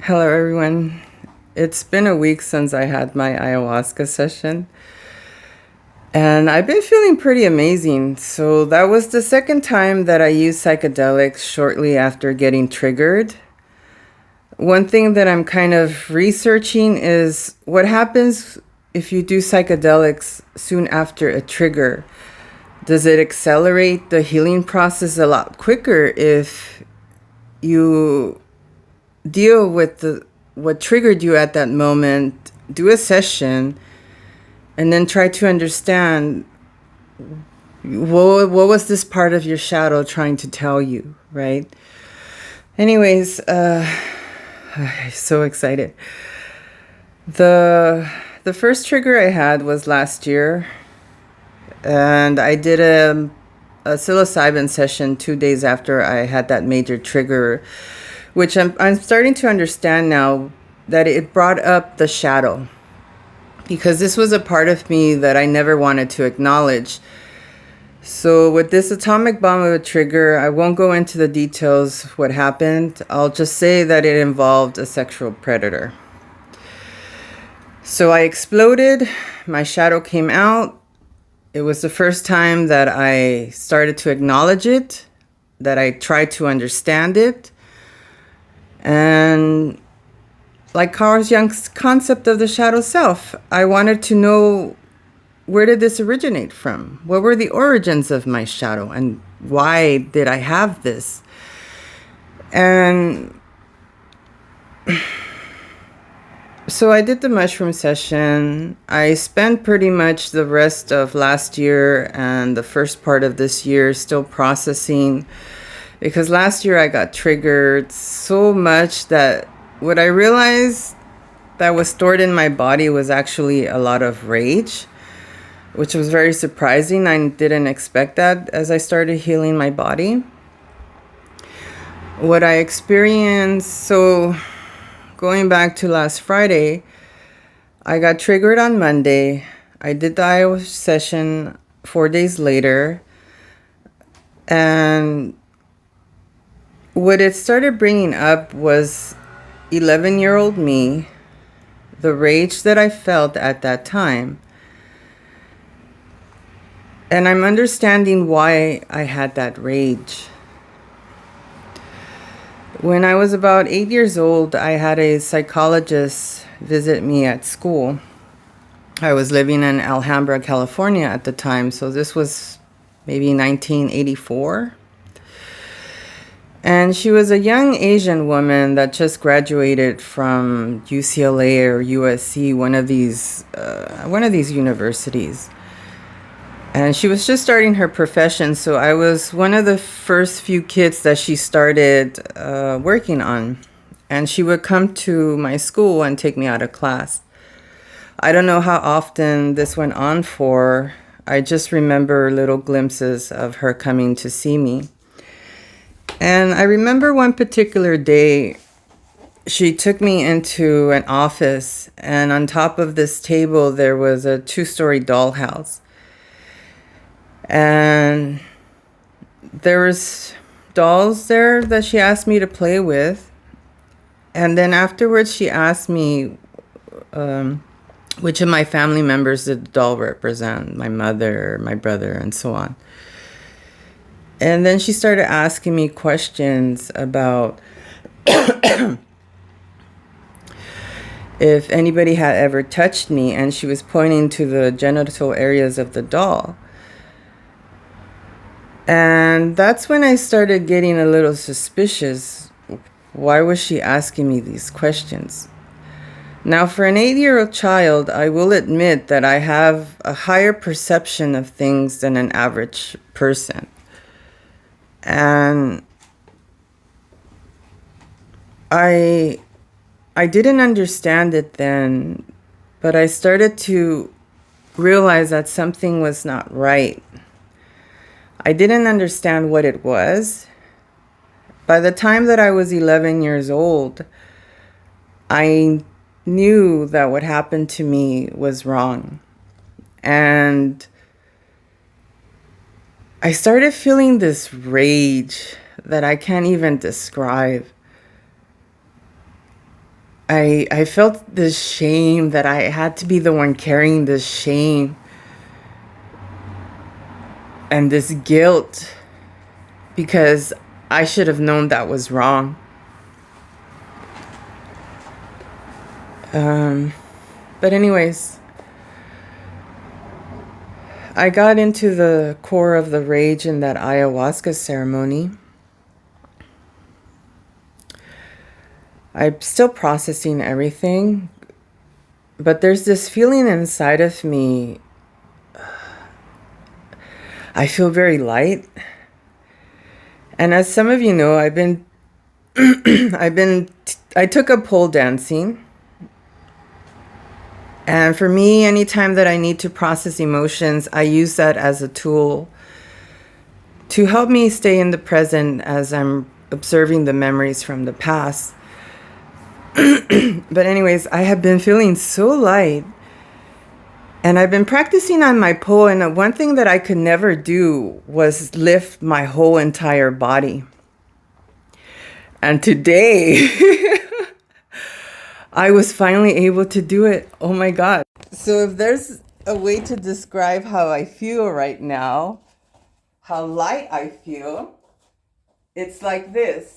Hello, everyone. It's been a week since I had my ayahuasca session, and I've been feeling pretty amazing. So, that was the second time that I used psychedelics shortly after getting triggered. One thing that I'm kind of researching is what happens if you do psychedelics soon after a trigger. Does it accelerate the healing process a lot quicker if you deal with the what triggered you at that moment, do a session, and then try to understand what was this part of your shadow trying to tell you, right? Anyways, I'm so excited. The first trigger I had was last year, and I did a psilocybin session 2 days after I had that major trigger, which I'm starting to understand now that it brought up the shadow, because this was a part of me that I never wanted to acknowledge. So with this atomic bomb of a trigger, I won't go into the details what happened. I'll just say that it involved a sexual predator. So I exploded, my shadow came out. It was the first time that I started to acknowledge it, that I tried to understand it. And like Carl Jung's concept of the shadow self, I wanted to know, where did this originate from? What were the origins of my shadow, and why did I have this? And so I did the mushroom session. I spent pretty much the rest of last year and the first part of this year still processing, because last year I got triggered so much that what I realized that was stored in my body was actually a lot of rage, which was very surprising. I didn't expect that as I started healing my body. What I experienced, so going back to last Friday, I got triggered on Monday. I did the ayahuasca session 4 days later. And what it started bringing up was 11-year-old me, the rage that I felt at that time. And I'm understanding why I had that rage. When I was about 8 years old, I had a psychologist visit me at school. I was living in Alhambra, California at the time, so this was maybe 1984. And she was a young Asian woman that just graduated from UCLA or USC, one of these universities. And she was just starting her profession, so I was one of the first few kids that she started working on. And she would come to my school and take me out of class. I don't know how often this went on for. I just remember little glimpses of her coming to see me. And I remember one particular day, she took me into an office, and on top of this table, there was a 2-story dollhouse. And there was dolls there that she asked me to play with. And then afterwards, she asked me which of my family members did the doll represent, my mother, my brother, and so on. And then she started asking me questions about if anybody had ever touched me, and she was pointing to the genital areas of the doll. And that's when I started getting a little suspicious. Why was she asking me these questions? Now, for an 8-year-old child, I will admit that I have a higher perception of things than an average person. And I didn't understand it then, but I started to realize that something was not right. I didn't understand what it was. By the time that I was 11 years old, I knew that what happened to me was wrong. And I started feeling this rage that I can't even describe. I felt this shame that I had to be the one carrying this shame and this guilt because I should have known that was wrong. But anyways, I got into the core of the rage in that ayahuasca ceremony. I'm still processing everything, but there's this feeling inside of me. I feel very light. And as some of you know, I took up pole dancing. And for me, anytime that I need to process emotions, I use that as a tool to help me stay in the present as I'm observing the memories from the past. But anyways, I have been feeling so light, and I've been practicing on my pole, and one thing that I could never do was lift my whole entire body. And today, I was finally able to do it. Oh my God. So if there's a way to describe how I feel right now, how light I feel, it's like this.